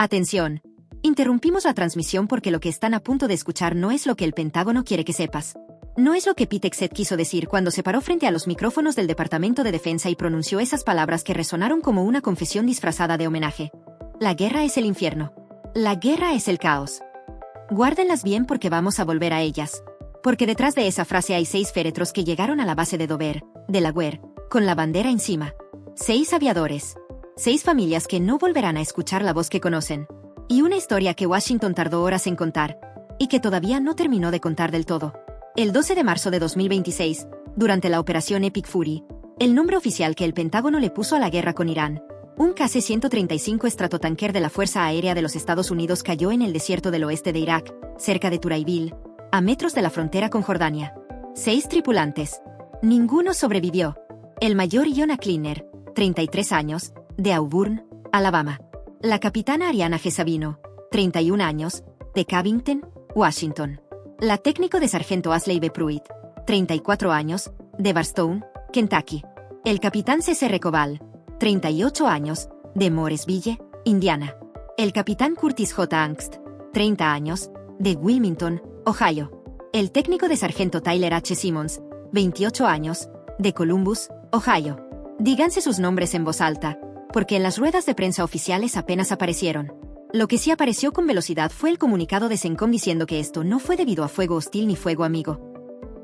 Atención. Interrumpimos la transmisión porque lo que están a punto de escuchar no es lo que el Pentágono quiere que sepas. No es lo que Pete Hegseth quiso decir cuando se paró frente a los micrófonos del Departamento de Defensa y pronunció esas palabras que resonaron como una confesión disfrazada de homenaje. La guerra es el infierno. La guerra es el caos. Guárdenlas bien porque vamos a volver a ellas. Porque detrás de esa frase hay 6 féretros que llegaron a la base de Dover, Delaware, con la bandera encima. 6 aviadores. 6 familias que no volverán a escuchar la voz que conocen. Y una historia que Washington tardó horas en contar, y que todavía no terminó de contar del todo. El 12 de marzo de 2026, durante la Operación Epic Fury, el nombre oficial que el Pentágono le puso a la guerra con Irán, un KC-135 estratotanker de la Fuerza Aérea de los Estados Unidos cayó en el desierto del oeste de Irak, cerca de Turaibil, a metros de la frontera con Jordania. 6 tripulantes. Ninguno sobrevivió. El mayor Iona Kleiner, 33 años, de Auburn, Alabama. La capitana Ariana G. Sabino, 31 años, de Covington, Washington. La técnico de sargento Ashley B. Pruitt, 34 años, de Barstow, Kentucky. El capitán C.C. Koval, 38 años, de Mooresville, Indiana. El capitán Curtis J. Angst, 30 años, de Wilmington, Ohio. El técnico de sargento Tyler H. Simmons, 28 años, de Columbus, Ohio. Díganse sus nombres en voz alta, porque en las ruedas de prensa oficiales apenas aparecieron. Lo que sí apareció con velocidad fue el comunicado de CENTCOM diciendo que esto no fue debido a fuego hostil ni fuego amigo.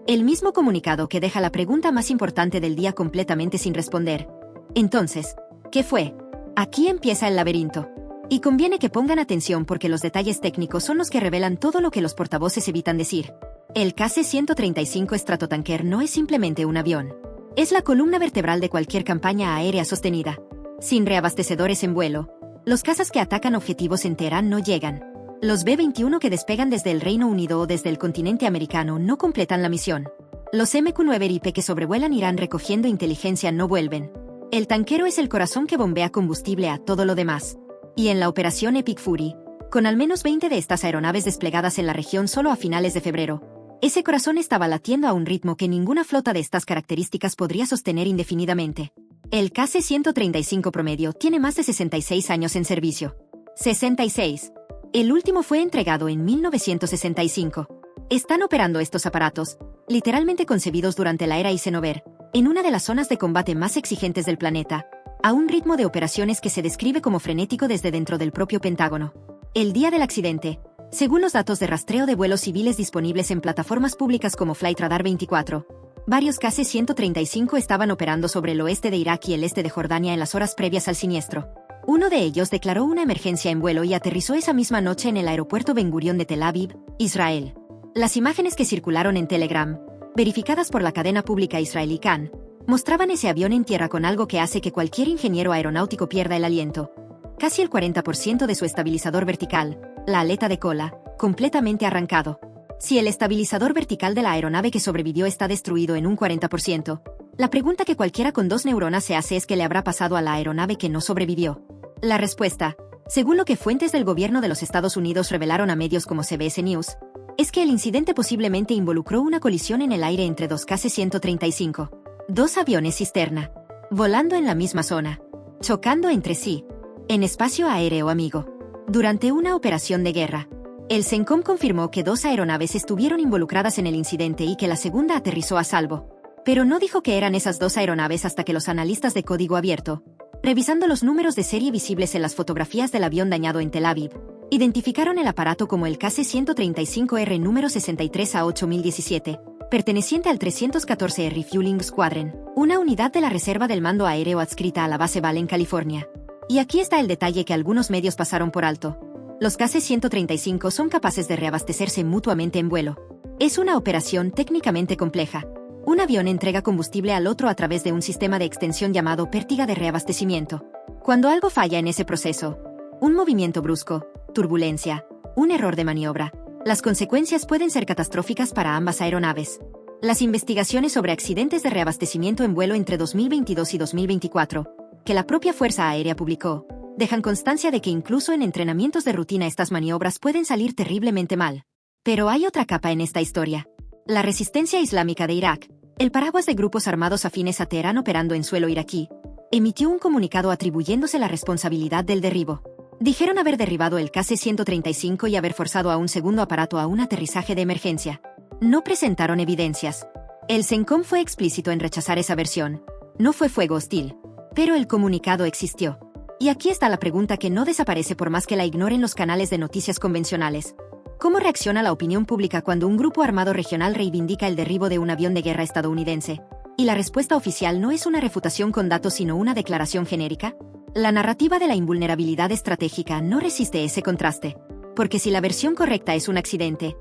El mismo comunicado que deja la pregunta más importante del día completamente sin responder. Entonces, ¿qué fue? Aquí empieza el laberinto. Y conviene que pongan atención porque los detalles técnicos son los que revelan todo lo que los portavoces evitan decir. El KC-135 estratotanker no es simplemente un avión. Es la columna vertebral de cualquier campaña aérea sostenida. Sin reabastecedores en vuelo, los cazas que atacan objetivos en Teherán no llegan. Los B-21 que despegan desde el Reino Unido o desde el continente americano no completan la misión. Los MQ-9 Ripe que sobrevuelan Irán recogiendo inteligencia no vuelven. El tanquero es el corazón que bombea combustible a todo lo demás. Y en la operación Epic Fury, con al menos 20 de estas aeronaves desplegadas en la región solo a finales de febrero, ese corazón estaba latiendo a un ritmo que ninguna flota de estas características podría sostener indefinidamente. El KC-135 promedio tiene más de 66 años en servicio. 66. El último fue entregado en 1965. Están operando estos aparatos, literalmente concebidos durante la era Eisenhower, en una de las zonas de combate más exigentes del planeta, a un ritmo de operaciones que se describe como frenético desde dentro del propio Pentágono. El día del accidente, según los datos de rastreo de vuelos civiles disponibles en plataformas públicas como Flight Radar 24, varios KC-135 estaban operando sobre el oeste de Irak y el este de Jordania en las horas previas al siniestro. Uno de ellos declaró una emergencia en vuelo y aterrizó esa misma noche en el aeropuerto Ben Gurion de Tel Aviv, Israel. Las imágenes que circularon en Telegram, verificadas por la cadena pública israelí Kan, mostraban ese avión en tierra con algo que hace que cualquier ingeniero aeronáutico pierda el aliento. Casi el 40% de su estabilizador vertical, la aleta de cola, completamente arrancado. Si el estabilizador vertical de la aeronave que sobrevivió está destruido en un 40%, la pregunta que cualquiera con 2 neuronas se hace es qué le habrá pasado a la aeronave que no sobrevivió. La respuesta, según lo que fuentes del gobierno de los Estados Unidos revelaron a medios como CBS News, es que el incidente posiblemente involucró una colisión en el aire entre dos KC-135, 2 aviones cisterna, volando en la misma zona, chocando entre sí, en espacio aéreo amigo, durante una operación de guerra. El CENTCOM confirmó que 2 aeronaves estuvieron involucradas en el incidente y que la segunda aterrizó a salvo, pero no dijo que eran esas 2 aeronaves hasta que los analistas de código abierto, revisando los números de serie visibles en las fotografías del avión dañado en Tel Aviv, identificaron el aparato como el KC-135R número 63A8017, perteneciente al 314 Refueling Squadron, una unidad de la Reserva del Mando Aéreo adscrita a la base Ball en California. Y aquí está el detalle que algunos medios pasaron por alto. Los KC-135 son capaces de reabastecerse mutuamente en vuelo. Es una operación técnicamente compleja. Un avión entrega combustible al otro a través de un sistema de extensión llamado pértiga de reabastecimiento. Cuando algo falla en ese proceso, un movimiento brusco, turbulencia, un error de maniobra, las consecuencias pueden ser catastróficas para ambas aeronaves. Las investigaciones sobre accidentes de reabastecimiento en vuelo entre 2022 y 2024, que la propia Fuerza Aérea publicó, dejan constancia de que incluso en entrenamientos de rutina estas maniobras pueden salir terriblemente mal. Pero hay otra capa en esta historia. La resistencia islámica de Irak, el paraguas de grupos armados afines a Teherán operando en suelo iraquí, emitió un comunicado atribuyéndose la responsabilidad del derribo. Dijeron haber derribado el KC-135 y haber forzado a un segundo aparato a un aterrizaje de emergencia. No presentaron evidencias. El CENTCOM fue explícito en rechazar esa versión. No fue fuego hostil. Pero el comunicado existió. Y aquí está la pregunta que no desaparece por más que la ignoren los canales de noticias convencionales. ¿Cómo reacciona la opinión pública cuando un grupo armado regional reivindica el derribo de un avión de guerra estadounidense? ¿Y la respuesta oficial no es una refutación con datos sino una declaración genérica? La narrativa de la invulnerabilidad estratégica no resiste ese contraste. Porque si la versión correcta es un accidente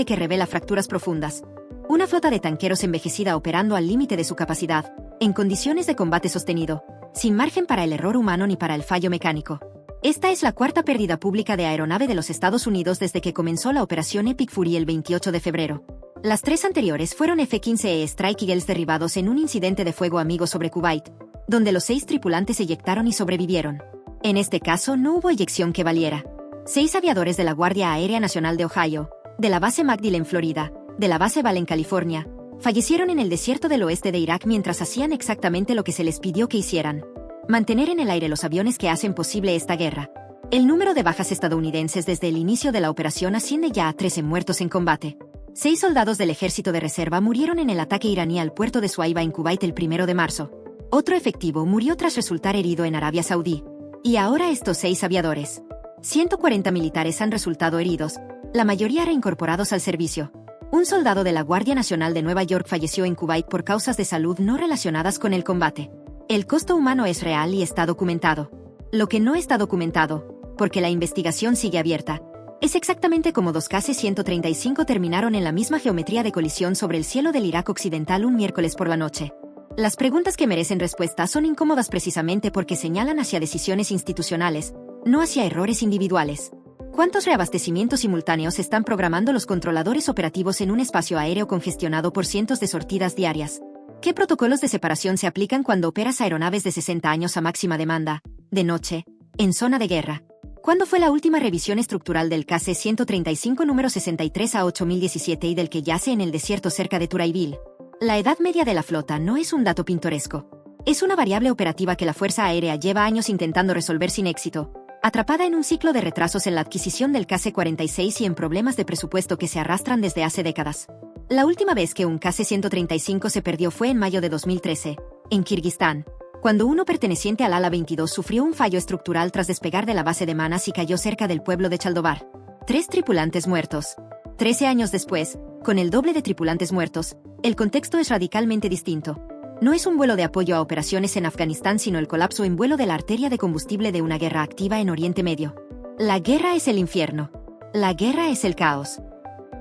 que revela fracturas profundas. Una flota de tanqueros envejecida operando al límite de su capacidad, en condiciones de combate sostenido, sin margen para el error humano ni para el fallo mecánico. Esta es la cuarta pérdida pública de aeronave de los Estados Unidos desde que comenzó la operación Epic Fury el 28 de febrero. Las tres anteriores fueron F-15E Strike Eagles derribados en un incidente de fuego amigo sobre Kuwait, donde los 6 tripulantes eyectaron y sobrevivieron. En este caso no hubo eyección que valiera. 6 aviadores de la Guardia Aérea Nacional de Ohio, de la base MacDill en Florida, de la base Val en California, fallecieron en el desierto del oeste de Irak mientras hacían exactamente lo que se les pidió que hicieran: mantener en el aire los aviones que hacen posible esta guerra. El número de bajas estadounidenses desde el inicio de la operación asciende ya a 13 muertos en combate. 6 soldados del ejército de reserva murieron en el ataque iraní al puerto de Suaiba en Kuwait el 1 de marzo. Otro efectivo murió tras resultar herido en Arabia Saudí. Y ahora estos 6 aviadores. 140 militares han resultado heridos, la mayoría reincorporados al servicio. Un soldado de la Guardia Nacional de Nueva York falleció en Kuwait por causas de salud no relacionadas con el combate. El costo humano es real y está documentado. Lo que no está documentado, porque la investigación sigue abierta, es exactamente cómo 2 KC-135 terminaron en la misma geometría de colisión sobre el cielo del Irak occidental un miércoles por la noche. Las preguntas que merecen respuesta son incómodas precisamente porque señalan hacia decisiones institucionales, no hacia errores individuales. ¿Cuántos reabastecimientos simultáneos están programando los controladores operativos en un espacio aéreo congestionado por cientos de sortidas diarias? ¿Qué protocolos de separación se aplican cuando operas aeronaves de 60 años a máxima demanda, de noche, en zona de guerra? ¿Cuándo fue la última revisión estructural del KC-135 número 63 a 8017 y del que yace en el desierto cerca de Turaibil? La edad media de la flota no es un dato pintoresco. Es una variable operativa que la Fuerza Aérea lleva años intentando resolver sin éxito, atrapada en un ciclo de retrasos en la adquisición del KC-46 y en problemas de presupuesto que se arrastran desde hace décadas. La última vez que un KC-135 se perdió fue en mayo de 2013, en Kirguistán, cuando uno perteneciente al ala 22 sufrió un fallo estructural tras despegar de la base de Manas y cayó cerca del pueblo de Chaldobar. 3 tripulantes muertos. 13 años después, con el doble de tripulantes muertos, el contexto es radicalmente distinto. No es un vuelo de apoyo a operaciones en Afganistán sino el colapso en vuelo de la arteria de combustible de una guerra activa en Oriente Medio. La guerra es el infierno. La guerra es el caos.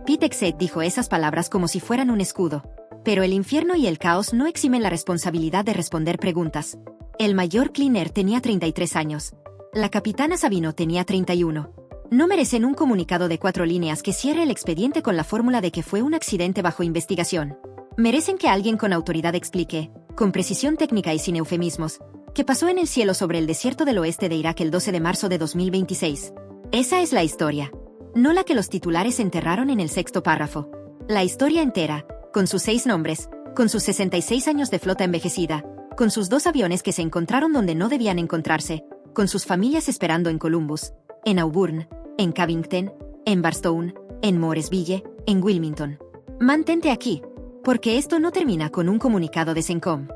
Pete Hegseth dijo esas palabras como si fueran un escudo. Pero el infierno y el caos no eximen la responsabilidad de responder preguntas. El mayor Cleaner tenía 33 años. La capitana Sabino tenía 31. No merecen un comunicado de 4 líneas que cierre el expediente con la fórmula de que fue un accidente bajo investigación. Merecen que alguien con autoridad explique, con precisión técnica y sin eufemismos, qué pasó en el cielo sobre el desierto del oeste de Irak el 12 de marzo de 2026. Esa es la historia. No la que los titulares enterraron en el 6º párrafo. La historia entera, con sus 6 nombres, con sus 66 años de flota envejecida, con sus 2 aviones que se encontraron donde no debían encontrarse, con sus familias esperando en Columbus, en Auburn, en Covington, en Barstow, en Mooresville, en Wilmington. Mantente aquí, porque esto no termina con un comunicado de CENTCOM.